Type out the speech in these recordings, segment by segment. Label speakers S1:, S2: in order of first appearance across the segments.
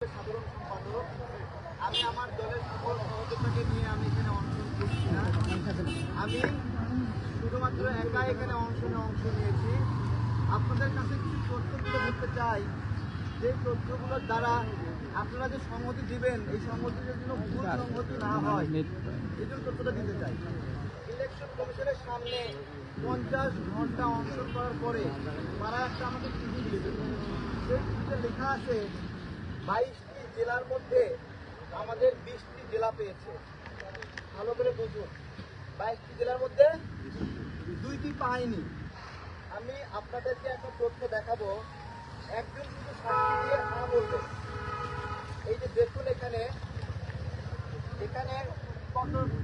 S1: সাধারণ সম্পাদক। আমি আমার দলের সকল সহযোগিতাকে নিয়ে আমি এখানে অংশগ্রহণ করছি না। আমি শুধুমাত্র একা এখানে অংশ নিয়েছি। আপনাদের কাছে কিছু তথ্য তুলে ধরতে চাই, যে তথ্যগুলোর দ্বারা আপনারা যে সংহতি দিবেন, এই সংহতির জন্য ভুল সংহতি না হয়, এই জন্য তথ্যটা দিতে চাই। ইলেকশন কমিশনের সামনে 50 ঘন্টা অংশগ্রহণ করার পরে তারা একটা আমাদের চিঠি দিয়েছে। সেই চিঠিতে লেখা আছে 22টি জেলার মধ্যে আমাদের 20টি জেলা পেয়েছে। ভালো করে বুঝুন, 22টি জেলার মধ্যে 2টি পাইনি। আমি আপনাদেরকে একটা তথ্য দেখাবো, একজন শুধু সাক্ষী দিয়ে না বলবে। এই যে দেখুন, এখানে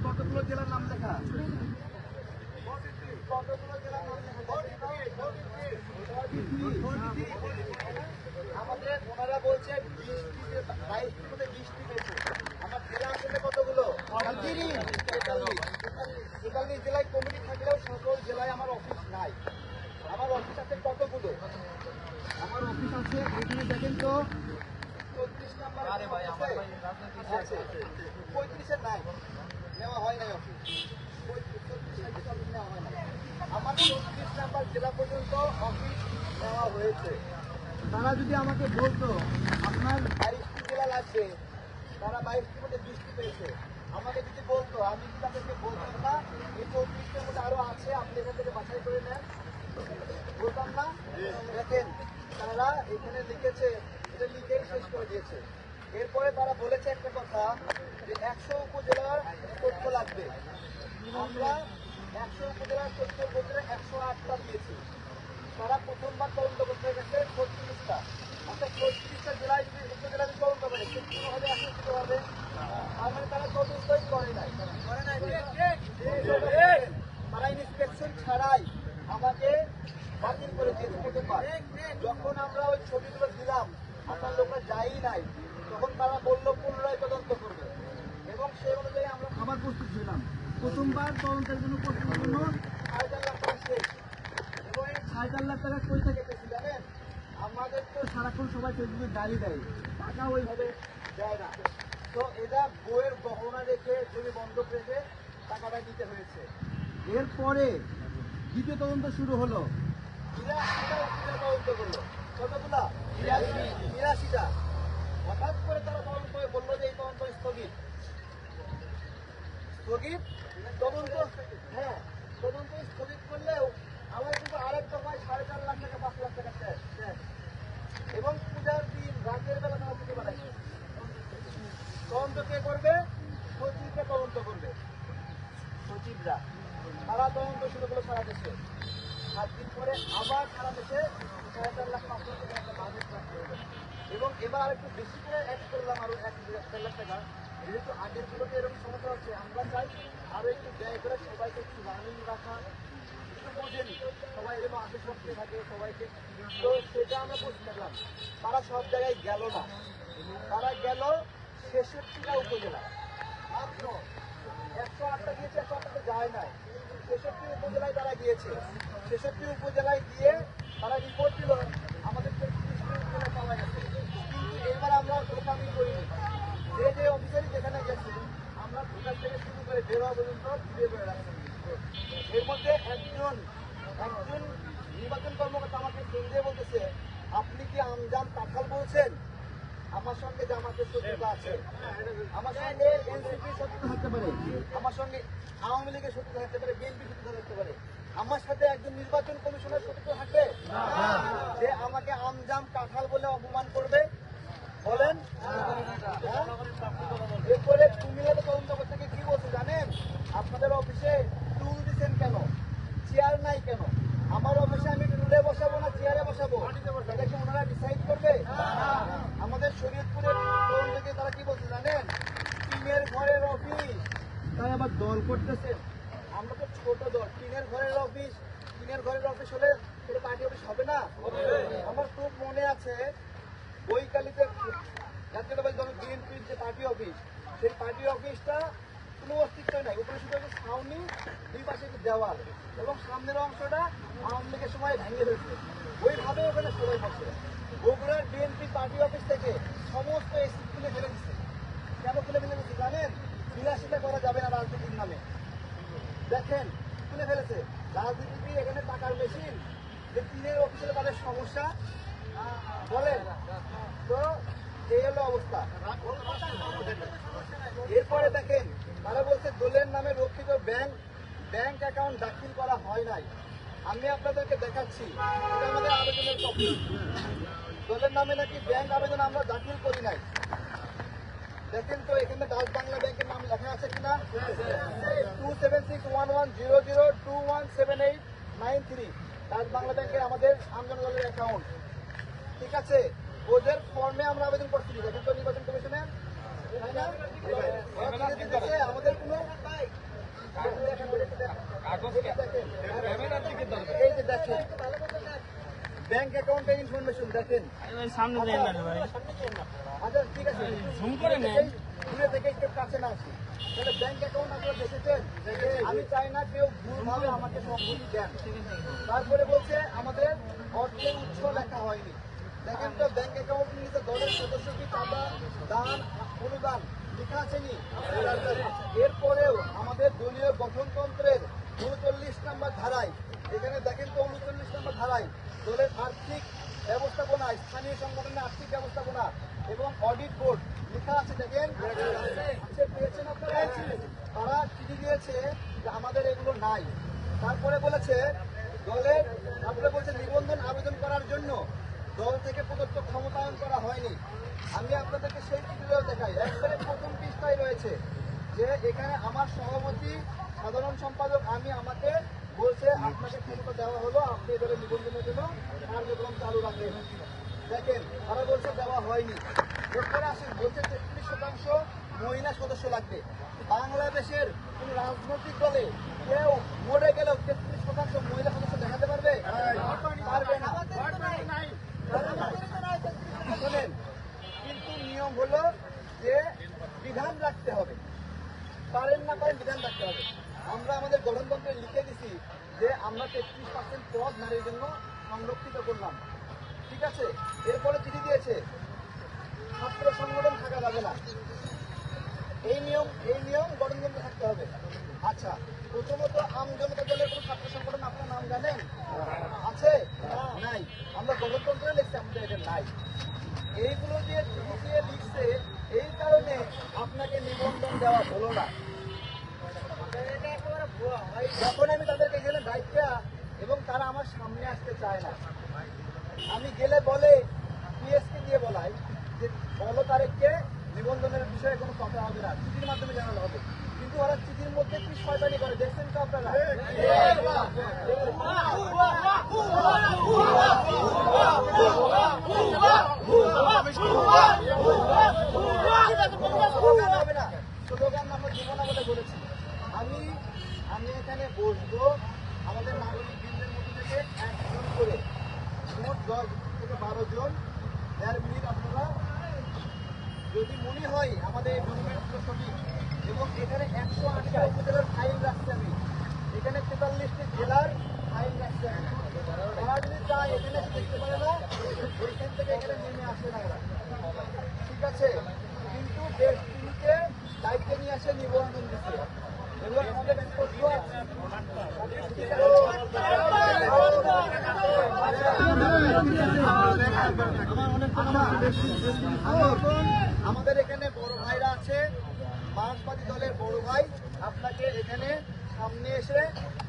S1: কতগুলো জেলার নাম লেখা, কতগুলো জেলার নাম লেখা। আমাদের ওনারা বলছে 22টির মধ্যে 20টি পেয়েছে। আমার জেলা আসলে কতগুলো? 43 জেলায় কমিটি থাকলেও সকল জেলায় আমার অফিস নাই। আমার অফিস আছে কতগুলো? আমার অফিস আছে এখানে দেখেন তো 34 নাম্বার। 35-এর নাই, নেওয়া হয় নাই অফিস। 35 নেওয়া হয় নাই। আমার 34 নাম্বার জেলা পর্যন্ত অফিস নেওয়া হয়েছে। তারা যদি আমাকে বলতো আপনার 22টি জেলা লাগবে, তারা 22টির মধ্যে 20টি পেয়েছে, আমাকে যদি বলতো, আমি কি তাদেরকে বলতাম না এই 34টার মধ্যে আরো আছে, আপনি এখান থেকে বাছাই করে নেন? বলতাম না? দেখেন, তারা এখানে লিখেছে, এটা লিখেই শেষ করে দিয়েছে। এরপরে তারা বলেছে একটা কথা, যে 100 উপজেলার তথ্য লাগবে। আমরা 100 উপজেলার তথ্য বলতে 108টা দিয়েছি। তারা প্রথমবার তদন্ত করতে গেছে 36টা। আচ্ছা, 36টা জেলায় যদি উপজেলা তদন্ত করে 60 হবে, 100 হবে? তার মানে তারা তদন্তই করে নাই। তারা ইন্সপেকশন ছাড়াই আমাকে বাতিল করে দিয়েছে। যখন আমরা ওই ছবিগুলো দিলাম, আপনার লোকরা যাই নাই, তখন তারা বললো পুনরায় তদন্ত করবে, এবং সেই অনুযায়ী আমরা খাবার প্রস্তুত ছিলাম। প্রথমবার তদন্তের জন্য প্রস্তুতির জন্য 4.5 লাখ টাকা শেষ। এবং এই 4.5 লাখ টাকা কই থেকে পেয়েছি জানেন? আমাদের তো সারাক্ষণ সবাই ফেসবুকে গালি দেয়, টাকা ওইভাবে দেয় না। তো এরা বইয়ের গহনা রেখে, জমি বন্ধক রেখে টাকাটা দিতে হয়েছে। এরপরে দ্বিতীয় তদন্ত শুরু হলো। 83টা উপজেলা তদন্ত করলো। কতগুলা? 83টা। হঠাৎ করে তারা তদন্ত করে বললো যে এই তদন্ত স্থগিত। তদন্ত, হ্যাঁ, তদন্ত স্থগিত করলেও আমার কিন্তু আরেক দফায় 4.5 লাখ টাকা, 5 লাখ টাকা শেষ। এবং পূজার দিন রাতের বেলা তারা পুজো বানাইছে। তদন্ত কে করবে? সচিবরা তদন্ত করবে। সচিবরা তারা তদন্ত শুরু করলো সারা দেশে। 7 দিন পরে আবার সারা দেশে 4.5 লাখ, 5 লাখ টাকা একটা বাজেট রাখতে হবে। এবং এবার আরেকটু বেশি করে অ্যাড করলাম, আরো 1.5 লাখ টাকা। যেহেতু আগের গুলোতে এরকম সমস্যা হচ্ছে, আমরা চাই আরো একটু ব্যয় করে সবাইকে একটু রানিং রাখা, একটু বোঝেনি সবাই যেন আগে সবচেয়ে থাকে সবাইকে। তো সেটা আমরা করতে পারলাম। তারা সব জায়গায় গেল না, তারা গেল 66টা উপজেলা। মাত্র 108টা গিয়েছে, 108টা যায় নাই। 66 উপজেলায় তারা গিয়েছে। 66 উপজেলায় গিয়ে তারা রিপোর্ট দিল আমাদের 33টি উপজেলা পাওয়া গেছে। কিন্তু এবার আমরা বোকামি করিনি। যে অফিসারই যেখানে গেছি, আমরা ভোটার থেকে শুরু করে বেরোয়া পর্যন্ত ঘুরে বেড়ে রাখছি। এর মধ্যে একজন নির্বাচন কর্মকর্তা আমাকে ফোন দিয়ে বলতেছে, আপনি কি আমজাম কাঁঠাল বলছেন? আমার সঙ্গে জামাতের শত্রুতা আছে, আমার সঙ্গে এনসিপির শত্রুতা থাকতে পারে, আমার সঙ্গে আওয়ামী লীগের শত্রুতা থাকতে পারে, বিএনপির শত্রুতা থাকতে পারে, আমার সাথে একজন নির্বাচন কমিশনের শত্রুতা থাকবে যে আমাকে আমজাম কাঁঠাল বলে অপমান করবে? বলেন। এরপরে কুমিল্লাতে তদন্ত করতে গিয়ে কি বলছে জানেন? আপনাদের অফিসে টুল দিচ্ছেন কেন, চেয়ার নাই কেন? আমার অফিসে আমি টুলে বসাবো না চেয়ারে বসাবো, এটা কি ওনারা ডিসাইড করবে? আমাদের শরীয়তপুরের তদন্ত থেকে তারা কি বলছে জানেন? টিনের ঘরের অফিস। তাই আবার দল করতেছেন। আমরা তো ছোট দল, টিনের ঘরের অফিস হলে সেটা পার্টি অফিস হবে না? আমার খুব মনে আছে, বৈকালীতে জাতীয়তাবাদী দল বিএনপির যে পার্টি অফিস, সেই পার্টি অফিসটা কোনো অস্তিত্ব নাই। উপরে শুধু একটা ছাউনি, দুই পাশে একটি দেওয়াল, এবং সামনের অংশটা আওয়ামী লীগের সময় ভেঙে ফেলছে। ওইভাবে ওখানে সবাই বসে। বগুড়ার বিএনপি পার্টি অফিস থেকে সমস্ত হলো অবস্থা। এরপরে দেখেন তারা বলছে দলের নামে রক্ষিত ব্যাংক অ্যাকাউন্ট দাখিল করা হয় নাই। আমি আপনাদেরকে দেখাচ্ছি, এটা আমাদের আবেদনের কপি। দলের নামে নাকি ব্যাংক আবেদন আমরা দাখিল করি নাই। দেখেন তো এখানে ডাচ বাংলা ব্যাংকের নাম লেখা আছে কিনা? 27611002178939 ডাচ বাংলা ব্যাংকের আমাদের আমজন দলের অ্যাকাউন্ট, ঠিক আছে। ওদের ফর্মে আমরা আবেদন করছি, দেখেন তো নির্বাচন কমিশনে, তাই না? আমাদের কোনো এই যে দেখেন ব্যাংক অ্যাকাউন্টের ইনফরমেশন দেখেন। আচ্ছা ঠিক আছে, দূরে থেকে একটু কাছে না আসি, তাহলে ব্যাংক অ্যাকাউন্ট আপনারা দেখেছেন? আমি চাই না কেউ ভুলভাবে আমাকে সম্পত্তি দেন। তারপরে বলছে আমাদের অর্থের উৎস লেখা হয়নি। দেখেন তো ব্যাংক অ্যাকাউন্ট নিতে দলের সদস্য কি চাঁদা, দান, অনুদান লেখা আসেনি। এরপরেও আমাদের দলীয় গঠনতন্ত্রের 39 নম্বর ধারায়, এখানে দেখেন তো 39 নম্বর ধারায় দলের আর্থিক ব্যবস্থাপনা, স্থানীয় সংগঠনের আর্থিক ব্যবস্থাপনা এবং অডিট বোর্ড লেখা আছে। দেখেন পেয়েছেন আপনারা? তারা চিঠি দিয়েছে যে আমাদের এগুলো নাই। তারপরে বলেছে দলের, তারপরে বলছে নিবন্ধন আবেদন করার জন্য দল থেকে প্রদত্ত ক্ষমতায়ন করা হয়নি। আমি আপনাদেরকে সেই চিঠিগুলো দেখাই। একবারে প্রথম পৃষ্ঠায় রয়েছে যে এখানে আমার সভাপতি, সাধারণ সম্পাদক আমাকে বলছে আপনাকে ক্ষমতা দেওয়া হলো, আপনি এবারে নিবন্ধনের জন্য কার্যক্রম চালু রাখেন। দেখেন তারা বলছে দেওয়া হয়নি। এরপরে আসেন বলছে 33% মহিলা সদস্য লাগবে। বাংলাদেশের কোন রাজনৈতিক দলে কেউ মরে গেলেও 33% মহিলা সদস্য দেখাতে পারবে? পারবে না। শোনেন, কিন্তু নিয়ম হলো যে বিধান রাখতে হবে, পারেন না পারেন বিধান রাখতে হবে। আমরা আমাদের গঠনতন্ত্রে লিখে দিছি যে আমরা 33% পদ নারীর জন্য সংরক্ষিত করলাম, ঠিক আছে। এরপরে চিঠি দিয়েছে ছাত্র সংগঠন থাকা যাবে না, এই নিয়ম গঠনতন্ত্রে থাকতে হবে। আচ্ছা, প্রথমত আমজনতা দলের কোন ছাত্র সংগঠন আপনার নাম জানেন? আছে? নাই। আমরা গঠনতন্ত্রে লিখছি আমাদের এটা নাই। এইগুলো দিয়ে চিঠি দিয়ে লিখছে, এই কারণে আপনাকে নিবন্ধন দেওয়া হলো না। যখন আমি তাদেরকে গেলে দায়িত্ব এবং তারা আমার সামনে আসতে চায় না, আমি গেলে বলে পিএসকে দিয়ে বলাই যে বলো তারেককে নিবন্ধনের বিষয়ে কোনো কথা হবে না, চিঠির মাধ্যমে জানানো হবে। কিন্তু ওরা চিঠির মধ্যে কি শয়তানি করে দেখছেন তো আপনারা? স্লোগান আমরা দিব না বলে বলেছি। আমি এখানে বসবো, আমাদের নাগরিক বৃন্দের মধ্যে থেকে একজন করে মোট 10 থেকে 12 জন 1.5 মিনিট আপনারা যদি মনে হয় আমাদের এই ডকুমেন্টগুলো সঠিক, এবং এখানে 108টা উপজেলার ফাইল রাখছি আমি, এখানে 43টি জেলার ফাইল রাখছি আমি। তারা যদি চায় এখানে দেখতে পারে না, ওইখান থেকে এখানে নেমে আসে না ওরা, ঠিক আছে। কিন্তু দেশ টিভিকে দায়িত্ব নিয়ে আসে নিবন্ধন দিচ্ছে এবং আমাদের আমাদের এখানে বড় ভাইরা আছে, মার্ক্সবাদী দলের বড় ভাই, আপনাকে এখানে সামনে এসে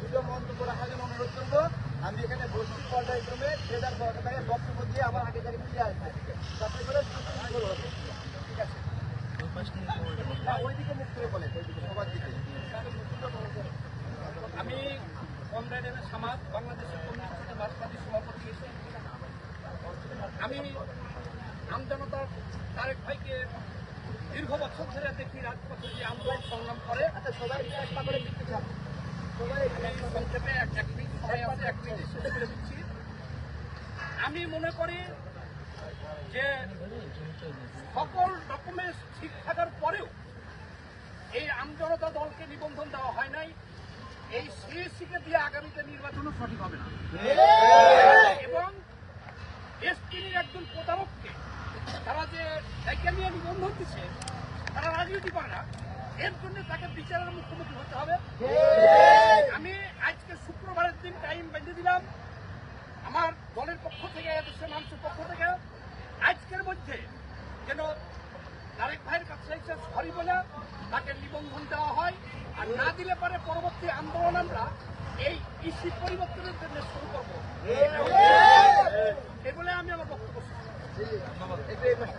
S1: দুটো মন্তব্য রাখার জন্য অনুরোধ করবো। আমি এখানে বসি পর্যায়ক্রমে ট্রেডার বক্তব্য দিয়ে আবার আগে গাড়ি ফিরে আসবো, যাতে করে হবে, ঠিক আছে। ওইদিকে মুখ করে বলেন, ওইদিকে সবার দিকে।
S2: আমি কমরেডের সমাজ বাংলাদেশের কমিউনিস্ট পার্টি মার্ক্সবাদী সভাপতি। আমি আমজনতার তারেক ভাইকে দীর্ঘ বছর ধরে দেখি রাজপথে যে আন্দোলন সংগ্রাম করে।
S1: আচ্ছা, সবাই চেষ্টা করে দিতে চান, সবাই
S2: সংক্ষেপে এক মিনিট সময় আছে, 1 মিনিট শেষ করে দিচ্ছি। আমি মনে করি যে সকল ডকুমেন্টস ঠিক থাকার পরেও এই আমজনতা দলকে নিবন্ধন দেওয়া হয় নাই। এই সিএসসিকে দিয়ে আগামীতে নির্বাচনও সঠিক হবে না, এবং এসটির একজন প্রতারককে তারা যে দায়িত্ব নিয়ে নিবন্ধন দিচ্ছে, তারা রাজনীতি করে না, এর জন্য তাকে বিচারের মুখোমুখি হতে হবে। আমি আজকে শুক্রবারের দিন টাইম বেঁধে দিলাম আমার দলের পক্ষ থেকে, দেশের মানুষের পক্ষ থেকে, আজকের মধ্যে যেন লাইসেন্স সরি বলে তাকে নিবন্ধন দেওয়া হয়, আর না দিলে পরে পরবর্তী আন্দোলন আমরা এই ইসি পরিবর্তনের জন্য শুরু করবো। এই বলে আমি আমার বক্তব্য শেষ করছি।
S1: একটু এই পাশে।